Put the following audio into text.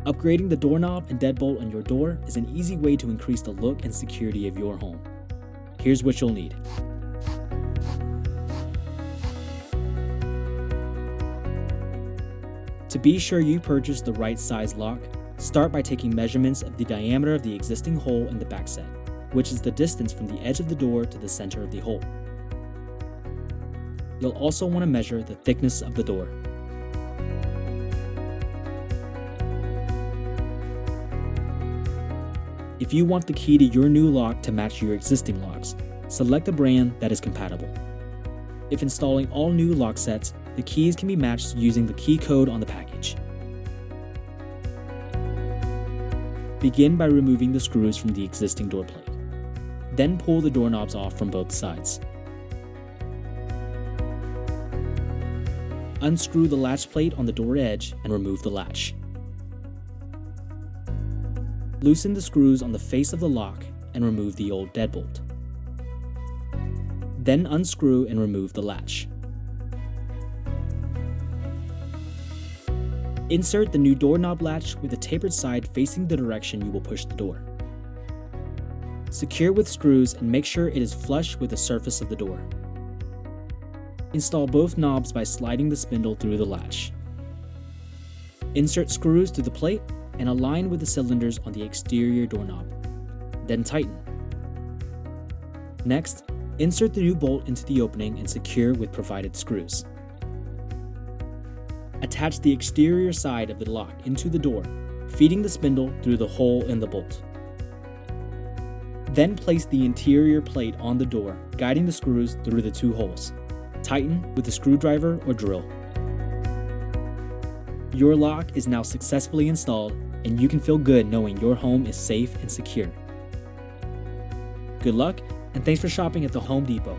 Upgrading the doorknob and deadbolt on your door is an easy way to increase the look and security of your home. Here's what you'll need. To be sure you purchase the right size lock, start by taking measurements of the diameter of the existing hole in the back set, which is the distance from the edge of the door to the center of the hole. You'll also want to measure the thickness of the door. If you want the key to your new lock to match your existing locks, select a brand that is compatible. If installing all new lock sets, the keys can be matched using the key code on the package. Begin by removing the screws from the existing door plate. Then pull the doorknobs off from both sides. Unscrew the latch plate on the door edge and remove the latch. Loosen the screws on the face of the lock and remove the old deadbolt. Then unscrew and remove the latch. Insert the new doorknob latch with the tapered side facing the direction you will push the door. Secure with screws and make sure it is flush with the surface of the door. Install both knobs by sliding the spindle through the latch. Insert screws through the plate and align with the cylinders on the exterior doorknob. Then tighten. Next, insert the new bolt into the opening and secure with provided screws. Attach the exterior side of the lock into the door, feeding the spindle through the hole in the bolt. Then place the interior plate on the door, guiding the screws through the two holes. Tighten with a screwdriver or drill. Your lock is now successfully installed, and you can feel good knowing your home is safe and secure. Good luck, and thanks for shopping at the Home Depot.